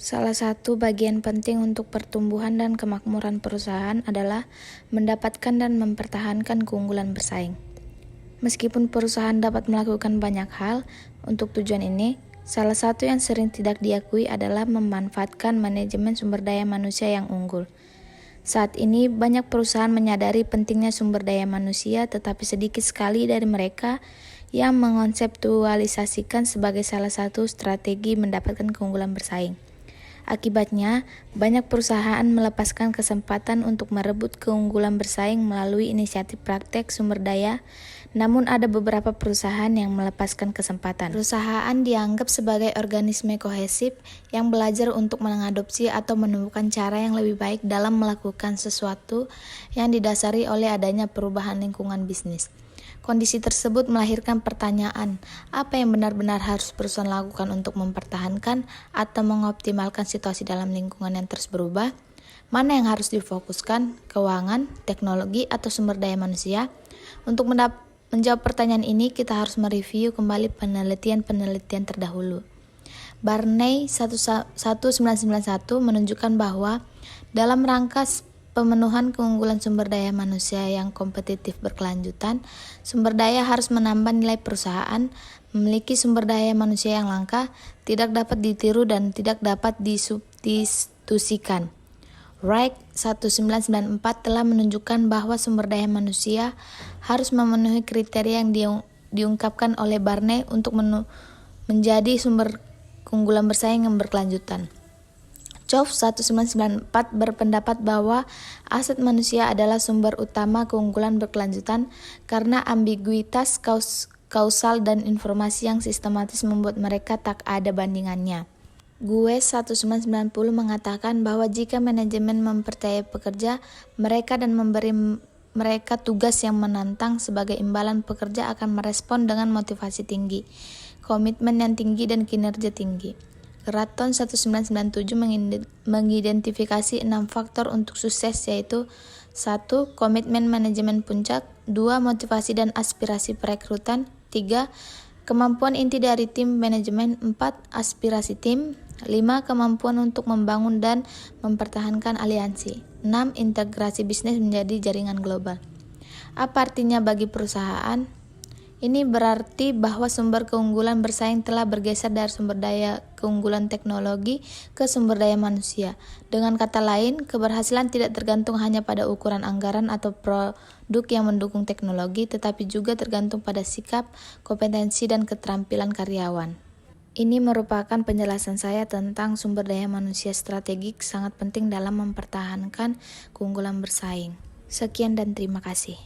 Salah satu bagian penting untuk pertumbuhan dan kemakmuran perusahaan adalah mendapatkan dan mempertahankan keunggulan bersaing. Meskipun perusahaan dapat melakukan banyak hal untuk tujuan ini, salah satu yang sering tidak diakui adalah memanfaatkan manajemen sumber daya manusia yang unggul. Saat ini, banyak perusahaan menyadari pentingnya sumber daya manusia, tetapi sedikit sekali dari mereka yang mengonseptualisasikan sebagai salah satu strategi mendapatkan keunggulan bersaing. Akibatnya, banyak perusahaan melepaskan kesempatan untuk merebut keunggulan bersaing melalui inisiatif praktek sumber daya, namun ada beberapa perusahaan yang melepaskan kesempatan. Perusahaan dianggap sebagai organisme kohesif yang belajar untuk mengadopsi atau menemukan cara yang lebih baik dalam melakukan sesuatu yang didasari oleh adanya perubahan lingkungan bisnis. Kondisi tersebut melahirkan pertanyaan, apa yang benar-benar harus perusahaan lakukan untuk mempertahankan atau mengoptimalkan situasi dalam lingkungan yang terus berubah? Mana yang harus difokuskan, keuangan, teknologi, atau sumber daya manusia? Untuk menjawab pertanyaan ini, kita harus mereview kembali penelitian terdahulu. Barney 1991 menunjukkan bahwa dalam rangka pemenuhan keunggulan sumber daya manusia yang kompetitif berkelanjutan, sumber daya harus menambah nilai perusahaan. Memiliki sumber daya manusia yang langka tidak dapat ditiru dan tidak dapat disubstitusikan. Wright 1994 telah menunjukkan bahwa sumber daya manusia harus memenuhi kriteria yang diungkapkan oleh Barney untuk menjadi sumber keunggulan bersaing yang berkelanjutan. Chow 1994 berpendapat bahwa aset manusia adalah sumber utama keunggulan berkelanjutan karena ambiguitas kausal dan informasi yang sistematis membuat mereka tak ada bandingannya. Gues 1990 mengatakan bahwa jika manajemen mempercayai pekerja mereka dan memberi mereka tugas yang menantang, sebagai imbalan pekerja akan merespon dengan motivasi tinggi, komitmen yang tinggi, dan kinerja tinggi. Craton 1997 mengidentifikasi 6 faktor untuk sukses, yaitu 1. Komitmen manajemen puncak, 2. Motivasi dan aspirasi perekrutan, 3. Kemampuan inti dari tim manajemen, 4. Aspirasi tim, 5. Kemampuan untuk membangun dan mempertahankan aliansi, 6. Integrasi bisnis menjadi jaringan global. Apa artinya bagi perusahaan? Ini berarti bahwa sumber keunggulan bersaing telah bergeser dari sumber daya keunggulan teknologi ke sumber daya manusia. Dengan kata lain, keberhasilan tidak tergantung hanya pada ukuran anggaran atau produk yang mendukung teknologi, tetapi juga tergantung pada sikap, kompetensi, dan keterampilan karyawan. Ini merupakan penjelasan saya tentang sumber daya manusia strategik sangat penting dalam mempertahankan keunggulan bersaing. Sekian dan terima kasih.